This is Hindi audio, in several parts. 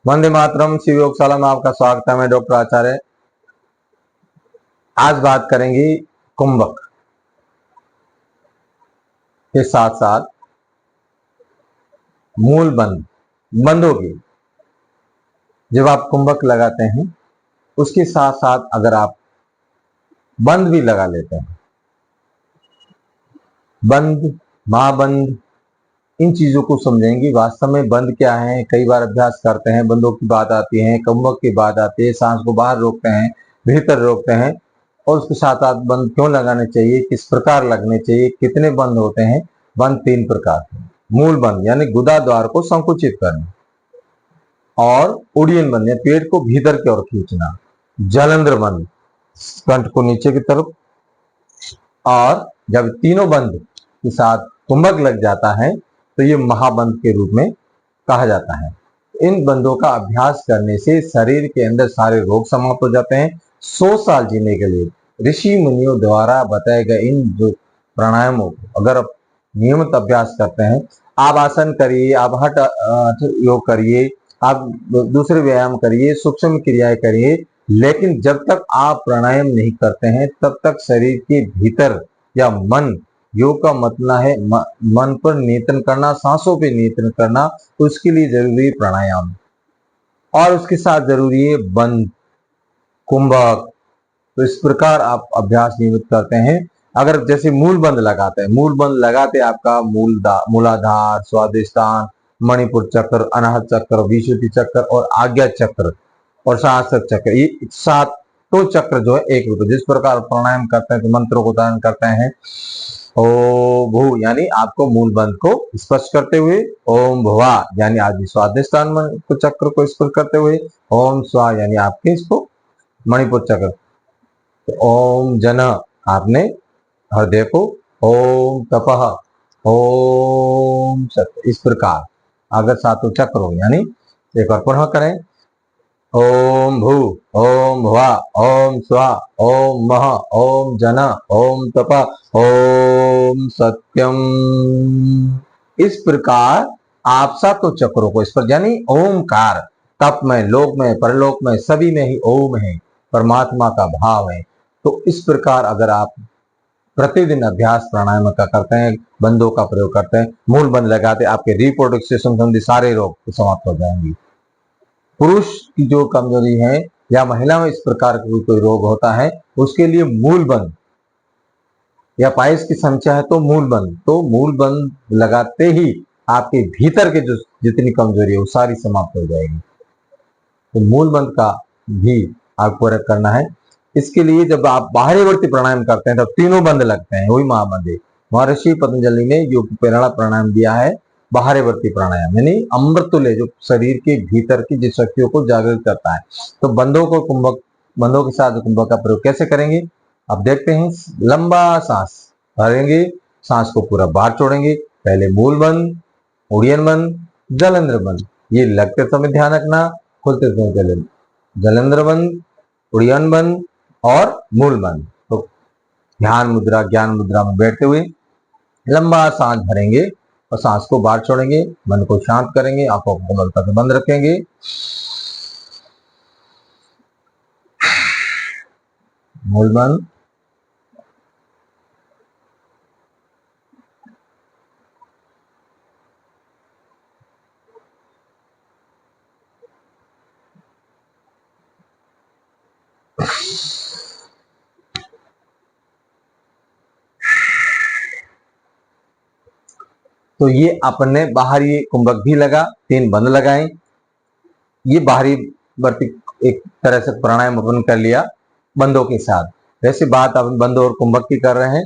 वंदे मातरम। शिव योगशाला में आपका स्वागत है। मैं डॉक्टर आचार्य। आज बात करेंगे कुंभक के साथ साथ मूल बंदों की। जब आप कुंभक लगाते हैं उसके साथ साथ अगर आप बंद भी लगा लेते हैं, बंद, महाबंद, इन चीजों को समझेंगे वास्तव में बंद क्या है। कई बार अभ्यास करते हैं, बंदों की बात आती है, कुंभक की बात आती है, सांस को बाहर रोकते हैं, भीतर रोकते हैं, और उसके साथ साथ बंद क्यों लगाने चाहिए, किस प्रकार लगने चाहिए, कितने बंद होते हैं। बंद 3 प्रकार के। मूल बंद यानी गुदा द्वार को संकुचित करना, और उड़ियन बंद या पेट को भीतर की ओर खींचना, जलंधर बंद कंठ को नीचे की तरफ, और जब तीनों बंद के साथ कुंभक लग जाता है तो ये महाबंद के रूप में कहा जाता है। इन बंदों का अभ्यास करने से शरीर के अंदर सारे रोग समाप्त हो जाते हैं। 100 साल जीने के लिए ऋषि मुनियों द्वारा बताए गए इन जो प्राणायामों को अगर आप नियमित अभ्यास करते हैं, आप आसन करिए, आप हठ योग करिए, आप दूसरे व्यायाम करिए, सूक्ष्म क्रियाएं करिए, लेकिन जब तक आप प्राणायाम नहीं करते हैं तब तक शरीर के भीतर या मन, योग का मतलब है मन पर नियंत्रण करना, सांसों पे नियंत्रण करना, तो उसके लिए जरूरी है प्राणायाम, और उसके साथ जरूरी है बंद, कुंभक। तो इस प्रकार आप अभ्यास नियमित करते हैं। अगर जैसे मूल बंद लगाते हैं, मूल बंद लगाते आपका मूलाधार, स्वादिष्ठान, मणिपुर चक्र, अनाहत चक्र, विशुद्धि चक्र और आज्ञा चक्र और सहस्त्र चक्र, ये 7 चक्र जो है एक रूप। जिस प्रकार प्राणायाम करते हैं तो मंत्रों को धारण करते हैं, ओ भू यानी आपको मूल बंद को स्पर्श करते हुए, ओम भुवा यानी आदि स्वादिष्ठान को चक्र को स्पर्श करते हुए, ओम स्वा यानी आपके इसको मणिपुर चक्र, तो ओम जन आपने हृदय को, ओम तपह, ओम सत्य, इस प्रकार अगर 7 चक्र हो यानी एक बार पुनः करें, ओम भू, ओम भुवा, ओम स्वा, ओम मह, ओम जन, ओम तप, ओम सत्यम। इस प्रकार आप 7 चक्रों को इस पर यानी ओमकार, तप में, लोक में, परलोक में, सभी में ही ओम है, परमात्मा का भाव है। तो इस प्रकार अगर आप प्रतिदिन अभ्यास प्राणायाम का करते हैं, बंदों का प्रयोग करते हैं, मूल बंद लगाते, आपके रिप्रोडक्शन संबंधी सारे रोग समाप्त हो जाएंगे। पुरुष की जो कमजोरी है या महिला में इस प्रकार का कोई रोग होता है, उसके लिए मूल बंद, या पाइल्स की समस्या है तो मूल बंद, तो मूल बंद लगाते ही आपके भीतर के जो जितनी कमजोरी है वो सारी समाप्त हो जाएगी। तो मूल बंद का भी आपको प्रयोग करना है। इसके लिए जब आप बाह्यवर्ती प्राणायाम करते हैं तब तीनों बंद लगते हैं, वही महाबंद है। महर्षि पतंजलि ने जो प्रेरणा प्राणायाम दिया है, बाह्यवर्ती प्राणायाम यानी अमृतुल्य, जो शरीर के भीतर की जिस शक्तियों को जागृत करता है। तो बंदों के साथ कुंभक का प्रयोग कैसे करेंगे अब देखते हैं। लंबा सांस भरेंगे, सांस को पूरा बाहर छोड़ेंगे। पहले मूल बंद, उड़ियन बंद, जलंधर बंद, ये लगते समय ध्यान रखना, खुलते समय जलंधर बंद, उड़ियन बंद और मूल बंद। तो ध्यान मुद्रा, ज्ञान मुद्रा में बैठते हुए लंबा सांस भरेंगे और सांस को बाहर छोड़ेंगे, मन को शांत करेंगे, आंखों को कोमलता से बंद रखेंगे। मूल बंद, तो ये अपने बाहरी कुंभक भी लगा, 3 बंद लगाएं। ये बाहरी वर्ती एक तरह से प्राणायाम अपन कर लिया बंदों के साथ। वैसे बात अपन बंदों और कुंभक की कर रहे हैं,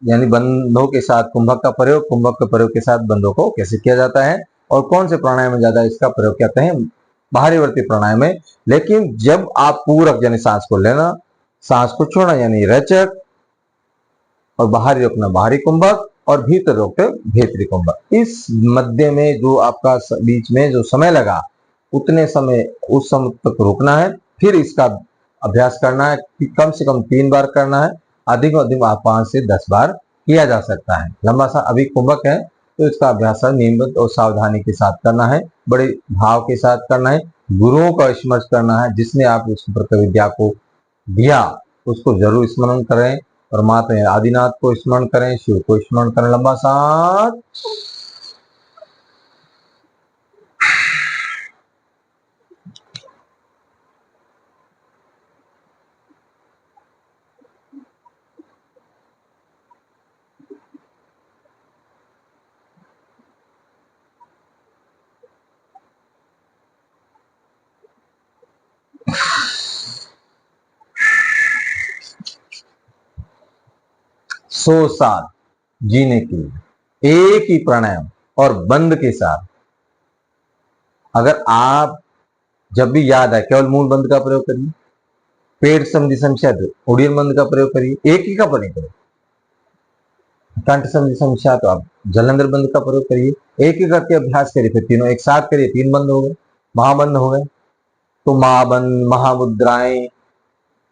यानी बंदों के साथ कुंभक का प्रयोग, कुंभक के प्रयोग के साथ बंदों को कैसे किया जाता है और कौन से प्राणायाम में ज्यादा इसका प्रयोग करते हैं, बाहरी वर्ती प्राणायाम में। लेकिन जब आप पूरक यानी सांस को लेना, सांस को छोड़ना यानी रेचक, और बाहरी रोकना बाहरी कुंभक, और भीतर रोकते भीतरी कुंभक। इस मध्य में जो आपका बीच में जो समय लगा उतने समय, उस समय तक रुकना है। फिर इसका अभ्यास करना है कि कम से कम 3 बार करना है, अधिक 5 से 10 बार किया जा सकता है। लंबा सा अभी कुंभक है, तो इसका अभ्यास नियमित और सावधानी के साथ करना है, बड़े भाव के साथ करना है, गुरुओं का स्मरण करना है, जिसने आप उस प्रकार विद्या को दिया उसको जरूर स्मरण करें, परमात्मा आदिनाथ को स्मरण करें, शिव को स्मरण करें। लंबा सांस, सौ साल जीने के लिए एक ही प्राणायाम और बंद के साथ, अगर आप जब भी याद आए केवल मूल बंद का प्रयोग करिए, पेट संधि संशय उड़ीन बंद का प्रयोग करिए, एक ही का प्रयोग करिए। कंठ संधि संशय तो आप जलंधर बंद का प्रयोग करिए, एक ही करके अभ्यास करिए, फिर तीनों एक साथ करिए, तीन बंद हो गए, महाबंद हो गए। तो महाबंद, महामुद्राएं,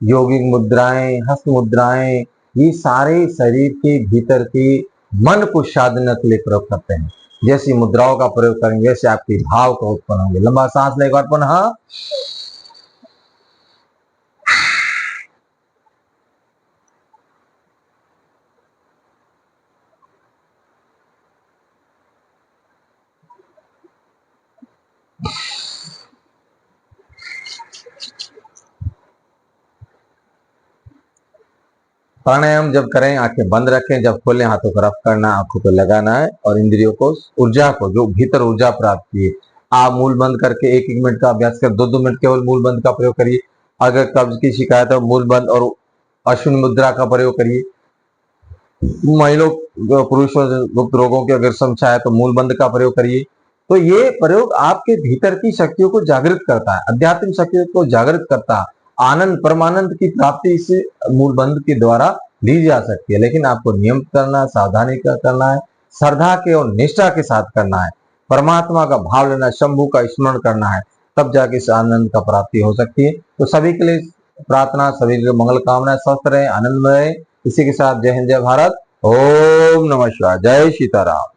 योगिक मुद्राएं, हस्त मुद्राएं, ये सारे शरीर के भीतर के मन को साधना के लिए प्रयोग करते हैं। जैसी मुद्राओं का प्रयोग करेंगे वैसे आपके भाव का उत्पन्न होंगे। लंबा सांस लेगा और पुनः प्राणायाम जब करें आंखें बंद रखें, जब खोलें हाथों को रफ करना, आंखों को लगाना है और इंद्रियों को ऊर्जा को, जो भीतर ऊर्जा प्राप्त की है, आप मूल बंद करके एक एक मिनट का अभ्यास कर, दो दो मिनट केवल मूल बंद का प्रयोग करिए। अगर कब्ज की शिकायत है मूल बंद और अश्विनी मुद्रा का प्रयोग करिए। महिलाओं पुरुषों गुप्त रोगों की अगर समस्या है तो मूल बंद का प्रयोग करिए। तो ये प्रयोग आपके भीतर की शक्तियों को जागृत करता है, आध्यात्मिक शक्तियों को जागृत करता है। आनंद परमानंद की प्राप्ति इस मूल बंद के द्वारा ली जा सकती है, लेकिन आपको नियम करना, सावधानी का करना है, श्रद्धा के और निष्ठा के साथ करना है, परमात्मा का भाव लेना, शंभु का स्मरण करना है, तब जाके इस आनंद का प्राप्ति हो सकती है। तो सभी के लिए प्रार्थना, सभी के लिए मंगल कामना, स्वस्थ रहे, आनंद में रहे। इसी के साथ जय हिंद, जय भारत, ओम नमः शिवाय, जय सीताराम।